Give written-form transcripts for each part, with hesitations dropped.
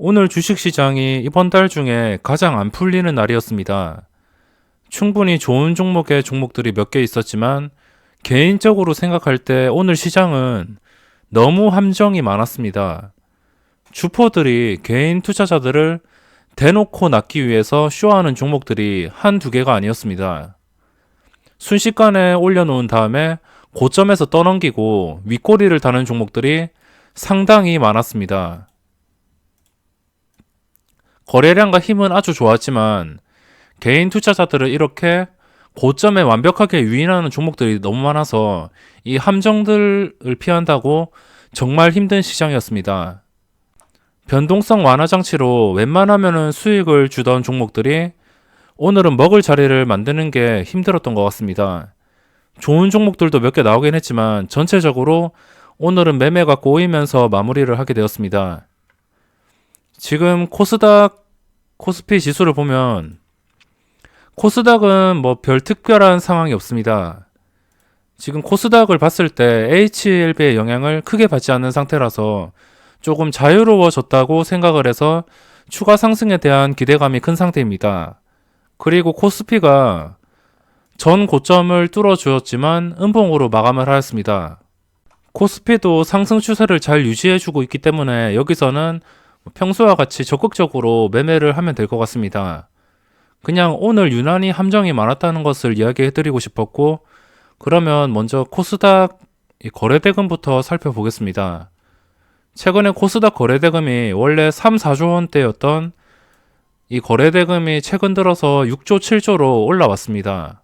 오늘 주식시장이 이번 달 중에 가장 안 풀리는 날이었습니다. 충분히 좋은 종목의 종목들이 몇 개 있었지만 개인적으로 생각할 때 오늘 시장은 너무 함정이 많았습니다. 주포들이 개인 투자자들을 대놓고 낚기 위해서 쇼하는 종목들이 한두 개가 아니었습니다. 순식간에 올려놓은 다음에 고점에서 떠넘기고 윗꼬리를 다는 종목들이 상당히 많았습니다. 거래량과 힘은 아주 좋았지만 개인 투자자들을 이렇게 고점에 완벽하게 유인하는 종목들이 너무 많아서 이 함정들을 피한다고 정말 힘든 시장이었습니다. 변동성 완화 장치로 웬만하면 수익을 주던 종목들이 오늘은 먹을 자리를 만드는 게 힘들었던 것 같습니다. 좋은 종목들도 몇 개 나오긴 했지만 전체적으로 오늘은 매매가 꼬이면서 마무리를 하게 되었습니다. 지금 코스닥, 코스피 지수를 보면 코스닥은 뭐 별 특별한 상황이 없습니다. 지금 코스닥을 봤을 때 HLB의 영향을 크게 받지 않는 상태라서 조금 자유로워졌다고 생각을 해서 추가 상승에 대한 기대감이 큰 상태입니다. 그리고 코스피가 전 고점을 뚫어주었지만 음봉으로 마감을 하였습니다. 코스피도 상승 추세를 잘 유지해주고 있기 때문에 여기서는 평소와 같이 적극적으로 매매를 하면 될 것 같습니다. 그냥 오늘 유난히 함정이 많았다는 것을 이야기해드리고 싶었고, 그러면 먼저 코스닥 거래대금부터 살펴보겠습니다. 최근에 코스닥 거래대금이 원래 3, 4조 원대였던 이 거래대금이 최근 들어서 6조, 7조로 올라왔습니다.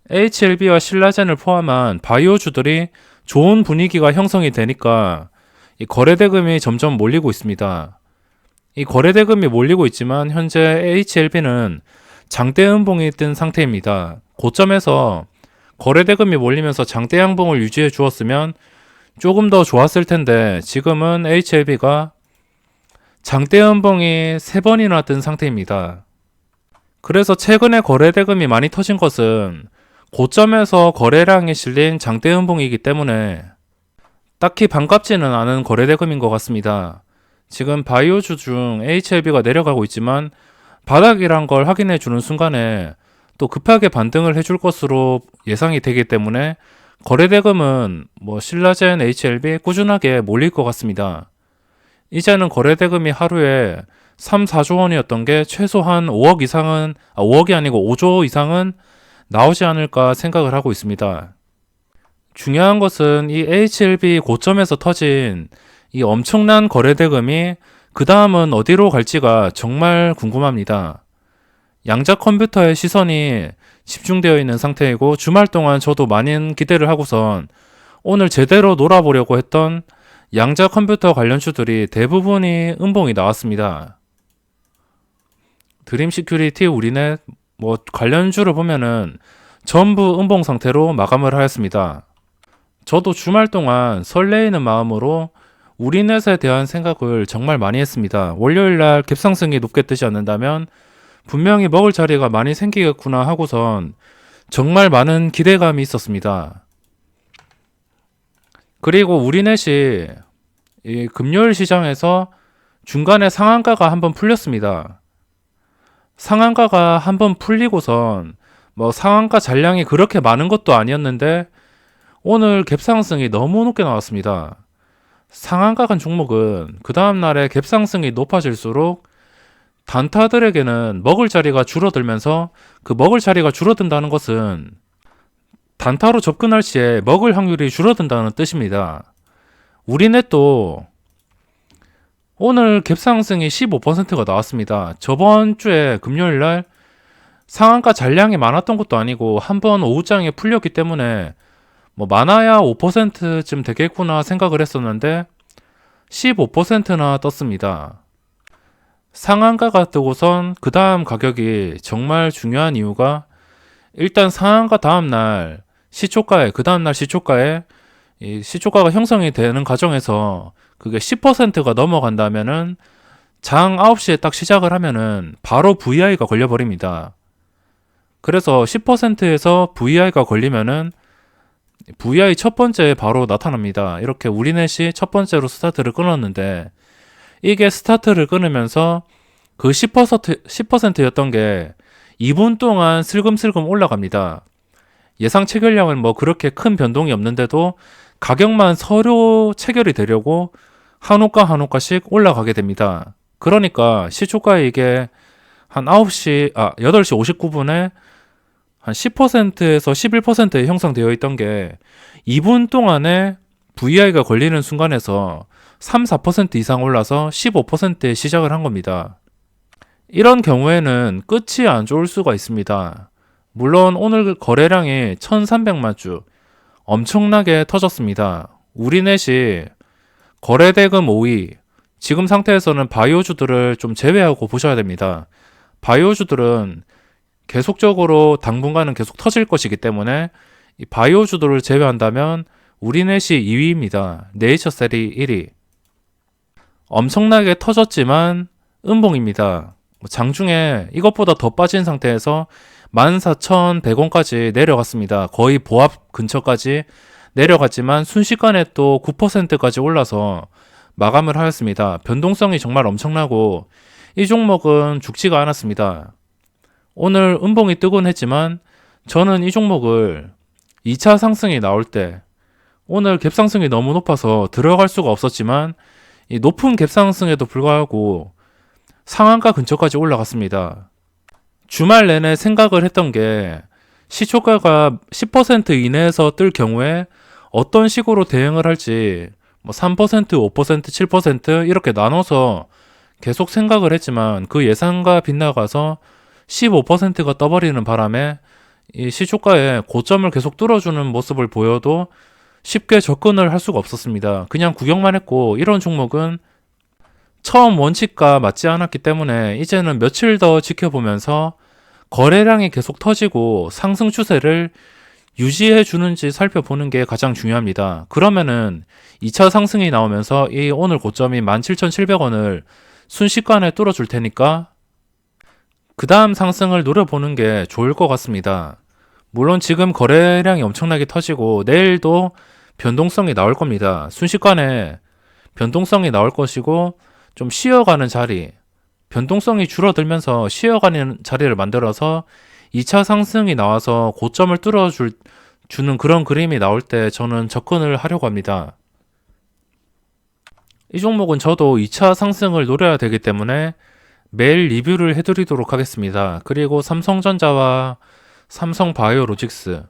HLB와 신라젠을 포함한 바이오주들이 좋은 분위기가 형성이 되니까 이 거래대금이 점점 몰리고 있습니다. 이 거래대금이 몰리고 있지만 현재 HLB는 장대 음봉이 뜬 상태입니다. 고점에서 거래대금이 몰리면서 장대 양봉을 유지해 주었으면 조금 더 좋았을 텐데 지금은 HLB가 장대 음봉이 3번이나 뜬 상태입니다. 그래서 최근에 거래대금이 많이 터진 것은 고점에서 거래량이 실린 장대 음봉이기 때문에 딱히 반갑지는 않은 거래대금인 것 같습니다. 지금 바이오주 중 HLB가 내려가고 있지만 바닥이란 걸 확인해 주는 순간에 또 급하게 반등을 해줄 것으로 예상이 되기 때문에 거래대금은 신라젠, HLB 꾸준하게 몰릴 것 같습니다. 이제는 거래대금이 하루에 3, 4조 원이었던 게 최소한 5억 이상은, 5억이 아니고 5조 이상은 나오지 않을까 생각을 하고 있습니다. 중요한 것은 이 HLB 고점에서 터진 이 엄청난 거래대금이 그 다음은 어디로 갈지가 정말 궁금합니다. 양자 컴퓨터의 시선이 집중되어 있는 상태이고 주말 동안 저도 많은 기대를 하고선 오늘 제대로 놀아보려고 했던 양자 컴퓨터 관련주들이 대부분이 음봉이 나왔습니다. 드림 시큐리티, 우리넷 관련주를 보면은 전부 음봉 상태로 마감을 하였습니다. 저도 주말 동안 설레이는 마음으로 우리넷에 대한 생각을 정말 많이 했습니다. 월요일날 갭상승이 높게 뜨지 않는다면 분명히 먹을 자리가 많이 생기겠구나 하고선 정말 많은 기대감이 있었습니다. 그리고 우리넷이 이 금요일 시장에서 중간에 상한가가 한번 풀렸습니다. 상한가가 한번 풀리고선 상한가 잔량이 그렇게 많은 것도 아니었는데 오늘 갭상승이 너무 높게 나왔습니다. 상한가 간 종목은 그 다음날에 갭상승이 높아질수록 단타들에게는 먹을 자리가 줄어들면서 그 먹을 자리가 줄어든다는 것은 단타로 접근할 시에 먹을 확률이 줄어든다는 뜻입니다. 우리넷도 오늘 갭상승이 15%가 나왔습니다. 저번 주에 금요일날 상한가 잔량이 많았던 것도 아니고 한번 오후장에 풀렸기 때문에 많아야 5%쯤 되겠구나 생각을 했었는데 15%나 떴습니다. 상한가가 뜨고선 그 다음 가격이 정말 중요한 이유가 일단 상한가 다음날 시초가에 이 시초가가 형성이 되는 과정에서 그게 10%가 넘어간다면은 장 9시에 딱 시작을 하면은 바로 VI가 걸려버립니다. 그래서 10%에서 VI가 걸리면은 VI 첫 번째에 바로 나타납니다. 이렇게 우리넷이 첫 번째로 스타트를 끊었는데 이게 스타트를 끊으면서 그 10%였던 게 2분 동안 슬금슬금 올라갑니다. 예상 체결량은 뭐 그렇게 큰 변동이 없는데도 가격만 서로 체결이 되려고 한 호가 한 호가씩 올라가게 됩니다. 그러니까 시초가에 이게 한 8시 59분에 한 10%에서 11%에 형성되어 있던 게 2분 동안에 VI가 걸리는 순간에서 3, 4% 이상 올라서 15%에 시작을 한 겁니다. 이런 경우에는 끝이 안 좋을 수가 있습니다. 물론 오늘 거래량이 1300만 주 엄청나게 터졌습니다. 우리넷이 거래대금 5위, 지금 상태에서는 바이오주들을 좀 제외하고 보셔야 됩니다. 바이오주들은 계속적으로 당분간은 계속 터질 것이기 때문에 이 바이오주들을 제외한다면 우리넷이 2위입니다. 네이처셀이 1위. 엄청나게 터졌지만 음봉입니다. 장중에 이것보다 더 빠진 상태에서 14,100원까지 내려갔습니다. 거의 보합 근처까지 내려갔지만 순식간에 또 9%까지 올라서 마감을 하였습니다. 변동성이 정말 엄청나고 이 종목은 죽지가 않았습니다. 오늘 음봉이 뜨곤 했지만 저는 이 종목을 2차 상승이 나올 때 오늘 갭상승이 너무 높아서 들어갈 수가 없었지만 이 높은 갭상승에도 불구하고 상한가 근처까지 올라갔습니다. 주말 내내 생각을 했던 게 시초가가 10% 이내에서 뜰 경우에 어떤 식으로 대응을 할지 뭐 3%, 5%, 7% 이렇게 나눠서 계속 생각을 했지만 그 예상과 빗나가서 15%가 떠버리는 바람에 이 시초가에 고점을 계속 뚫어주는 모습을 보여도 쉽게 접근을 할 수가 없었습니다. 그냥 구경만 했고 이런 종목은 처음 원칙과 맞지 않았기 때문에 이제는 며칠 더 지켜보면서 거래량이 계속 터지고 상승 추세를 유지해 주는지 살펴보는 게 가장 중요합니다. 그러면은 2차 상승이 나오면서 이 오늘 고점인 17,700원을 순식간에 뚫어줄 테니까 그 다음 상승을 노려보는 게 좋을 것 같습니다. 물론 지금 거래량이 엄청나게 터지고 내일도 변동성이 나올 겁니다. 순식간에 변동성이 나올 것이고 좀 쉬어가는 자리, 변동성이 줄어들면서 쉬어가는 자리를 만들어서 2차 상승이 나와서 고점을 뚫어주는 그런 그림이 나올 때 저는 접근을 하려고 합니다. 이 종목은 저도 2차 상승을 노려야 되기 때문에 매일 리뷰를 해드리도록 하겠습니다. 그리고 삼성전자와 삼성바이오로직스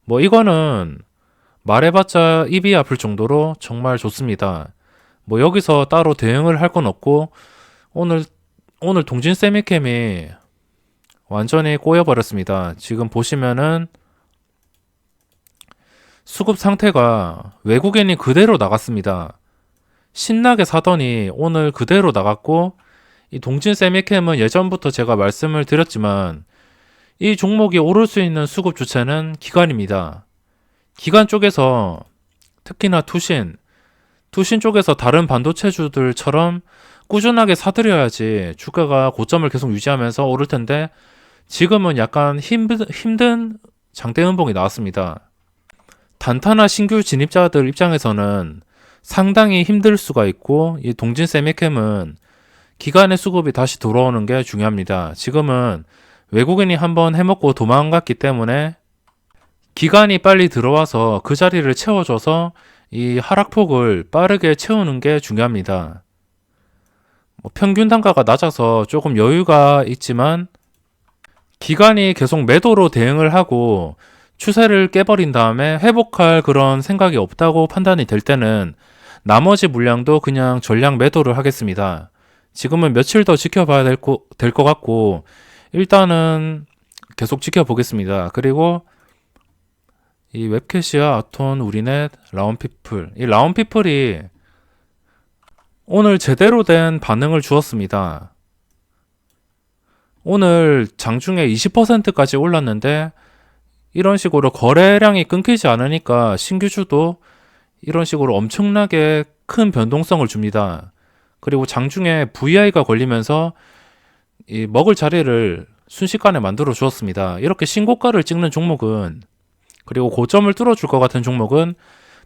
뭐 이거는 말해봤자 입이 아플 정도로 정말 좋습니다. 뭐 여기서 따로 대응을 할 건 없고 오늘 동진 세미캠이 완전히 꼬여버렸습니다. 지금 보시면은 수급 상태가 외국인이 그대로 나갔습니다. 신나게 사더니 오늘 그대로 나갔고 이 동진 세미캠은 예전부터 제가 말씀을 드렸지만 이 종목이 오를 수 있는 수급 주체는 기관입니다. 기관 쪽에서 특히나 투신 쪽에서 다른 반도체주들처럼 꾸준하게 사들여야지 주가가 고점을 계속 유지하면서 오를 텐데 지금은 약간 힘든 장대 음봉이 나왔습니다. 단타나 신규 진입자들 입장에서는 상당히 힘들 수가 있고 이 동진 세미캠은 기관의 수급이 다시 돌아오는 게 중요합니다. 지금은 외국인이 한번 해먹고 도망갔기 때문에 기관이 빨리 들어와서 그 자리를 채워줘서 이 하락폭을 빠르게 채우는 게 중요합니다. 평균 단가가 낮아서 조금 여유가 있지만 기관이 계속 매도로 대응을 하고 추세를 깨버린 다음에 회복할 그런 생각이 없다고 판단이 될 때는 나머지 물량도 그냥 전량 매도를 하겠습니다. 지금은 며칠 더 지켜봐야 될 것 같고 일단은 계속 지켜보겠습니다. 그리고 이 웹캐시와 아톤, 우리넷, 라운피플 이 라운피플이 오늘 제대로 된 반응을 주었습니다. 오늘 장중에 20%까지 올랐는데 이런 식으로 거래량이 끊기지 않으니까 신규주도 이런 식으로 엄청나게 큰 변동성을 줍니다. 그리고 장중에 VI가 걸리면서 이 먹을 자리를 순식간에 만들어 주었습니다. 이렇게 신고가를 찍는 종목은 그리고 고점을 뚫어줄 것 같은 종목은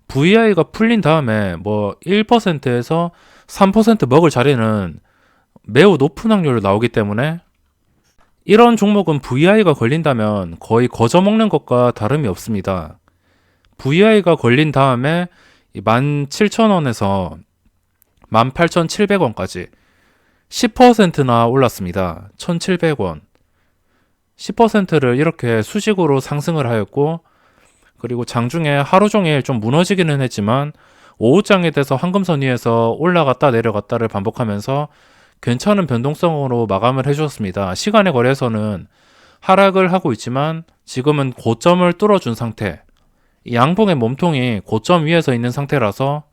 VI가 풀린 다음에 뭐 1%에서 3% 먹을 자리는 매우 높은 확률로 나오기 때문에 이런 종목은 VI가 걸린다면 거의 거저먹는 것과 다름이 없습니다. VI가 걸린 다음에 17,000원에서 18,700원까지 10%나 올랐습니다. 1,700원. 10%를 이렇게 수직으로 상승을 하였고, 그리고 장중에 하루 종일 좀 무너지기는 했지만 오후장에 돼서 황금선 위에서 올라갔다 내려갔다를 반복하면서 괜찮은 변동성으로 마감을 해주었습니다. 시간의 거래에서는 하락을 하고 있지만 지금은 고점을 뚫어준 상태, 이 양봉의 몸통이 고점 위에서 있는 상태라서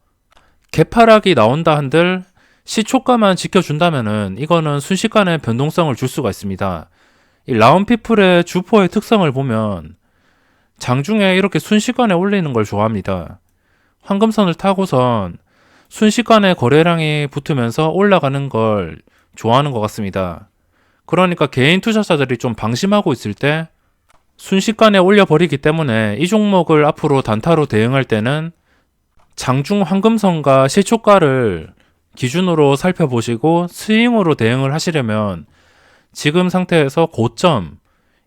개파락이 나온다 한들 시초가만 지켜준다면은 이거는 순식간에 변동성을 줄 수가 있습니다. 이 라운피플의 주포의 특성을 보면 장중에 이렇게 순식간에 올리는 걸 좋아합니다. 황금선을 타고선 순식간에 거래량이 붙으면서 올라가는 걸 좋아하는 것 같습니다. 그러니까 개인 투자자들이 좀 방심하고 있을 때 순식간에 올려버리기 때문에 이 종목을 앞으로 단타로 대응할 때는 장중 황금선과 시초가를 기준으로 살펴보시고 스윙으로 대응을 하시려면 지금 상태에서 고점,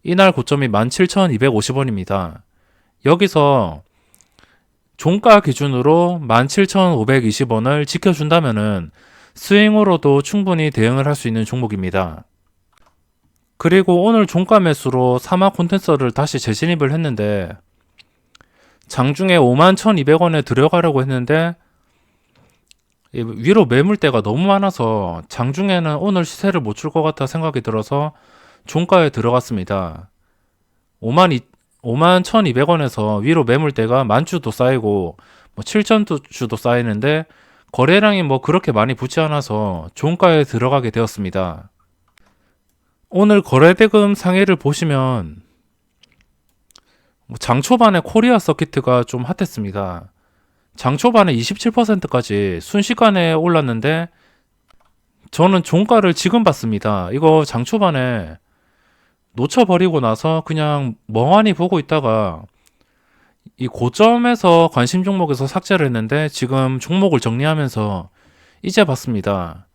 이날 고점이 17,250원입니다. 여기서 종가 기준으로 17,520원을 지켜준다면은 스윙으로도 충분히 대응을 할 수 있는 종목입니다. 그리고 오늘 종가 매수로 사마 콘텐서를 다시 재진입을 했는데 장중에 51,200원에 들어가려고 했는데 위로 매물대가 너무 많아서 장중에는 오늘 시세를 못 줄 것 같아 생각이 들어서 종가에 들어갔습니다. 51,200원에서 위로 매물대가 만주도 쌓이고 뭐 7천주도 쌓이는데 거래량이 뭐 그렇게 많이 붙지 않아서 종가에 들어가게 되었습니다. 오늘 거래대금 상해를 보시면 장 초반에 코리아 서킷가 좀 핫했습니다. 장 초반에 27%까지 순식간에 올랐는데 저는 종가를 지금 봤습니다. 이거 장 초반에 놓쳐버리고 나서 그냥 멍하니 보고 있다가 이 고점에서 관심 종목에서 삭제를 했는데 지금 종목을 정리하면서 이제 봤습니다.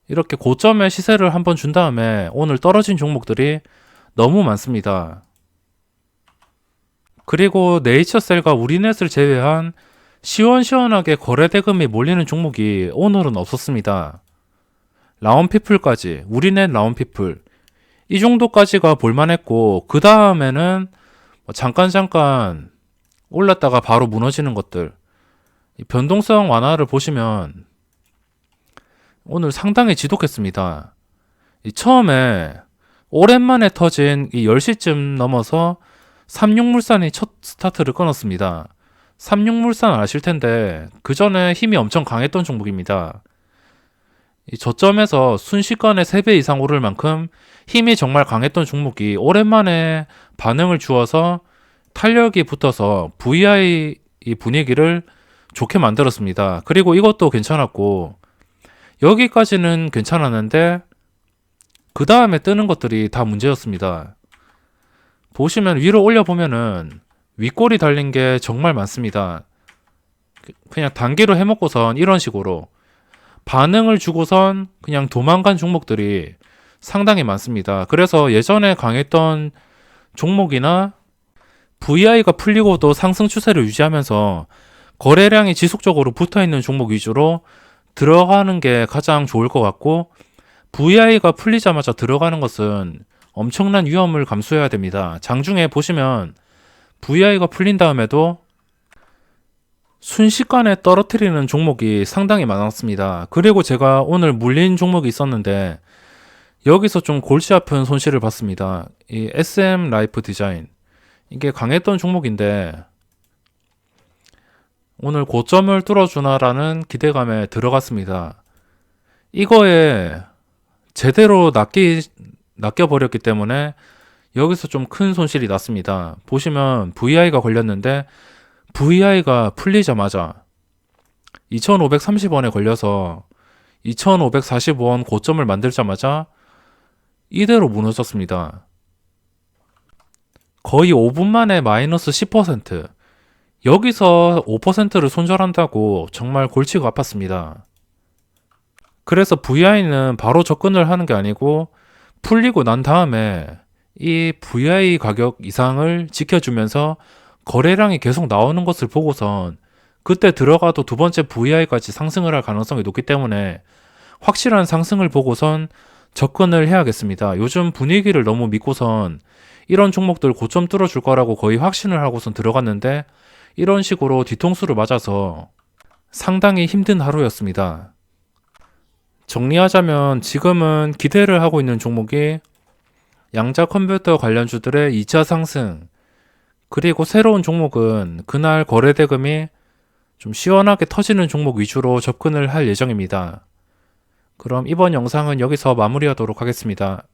이렇게 고점에 시세를 한번 준 다음에 오늘 떨어진 종목들이 너무 많습니다. 그리고 네이처셀과 우리넷을 제외한 시원시원하게 거래대금이 몰리는 종목이 오늘은 없었습니다. 라운피플까지, 우리넷 라운피플 이 정도까지가 볼만했고 그 다음에는 잠깐 올랐다가 바로 무너지는 것들, 이 변동성 완화를 보시면 오늘 상당히 지독했습니다. 처음에 오랜만에 터진 이 10시쯤 넘어서 삼육물산이 첫 스타트를 끊었습니다. 삼육물산 아실 텐데 그 전에 힘이 엄청 강했던 종목입니다. 이 저점에서 순식간에 3배 이상 오를 만큼 힘이 정말 강했던 종목이 오랜만에 반응을 주어서 탄력이 붙어서 VI 분위기를 좋게 만들었습니다. 그리고 이것도 괜찮았고 여기까지는 괜찮았는데 그 다음에 뜨는 것들이 다 문제였습니다. 보시면 위로 올려보면은 윗골이 달린 게 정말 많습니다. 그냥 단기로 해먹고선 이런 식으로 반응을 주고선 그냥 도망간 종목들이 상당히 많습니다. 그래서 예전에 강했던 종목이나 VI가 풀리고도 상승 추세를 유지하면서 거래량이 지속적으로 붙어있는 종목 위주로 들어가는 게 가장 좋을 것 같고 VI가 풀리자마자 들어가는 것은 엄청난 위험을 감수해야 됩니다. 장중에 보시면 VI가 풀린 다음에도 순식간에 떨어뜨리는 종목이 상당히 많았습니다. 그리고 제가 오늘 물린 종목이 있었는데 여기서 좀 골치 아픈 손실을 봤습니다. 이 SM 라이프 디자인, 이게 강했던 종목인데 오늘 고점을 뚫어주나라는 기대감에 들어갔습니다. 이거에 제대로 낚여버렸기 때문에 여기서 좀 큰 손실이 났습니다. 보시면 VI가 걸렸는데 VI가 풀리자마자 2530원에 걸려서 2545원 고점을 만들자마자 이대로 무너졌습니다. 거의 5분 만에 마이너스 10%. 여기서 5%를 손절한다고 정말 골치가 아팠습니다. 그래서 VI는 바로 접근을 하는 게 아니고 풀리고 난 다음에 이 VI 가격 이상을 지켜주면서 거래량이 계속 나오는 것을 보고선 그때 들어가도 두 번째 VI까지 상승을 할 가능성이 높기 때문에 확실한 상승을 보고선 접근을 해야겠습니다. 요즘 분위기를 너무 믿고선 이런 종목들 고점 뚫어줄 거라고 거의 확신을 하고선 들어갔는데 이런 식으로 뒤통수를 맞아서 상당히 힘든 하루였습니다. 정리하자면 지금은 기대를 하고 있는 종목이 양자 컴퓨터 관련주들의 2차 상승, 그리고 새로운 종목은 그날 거래 대금이 좀 시원하게 터지는 종목 위주로 접근을 할 예정입니다. 그럼 이번 영상은 여기서 마무리하도록 하겠습니다.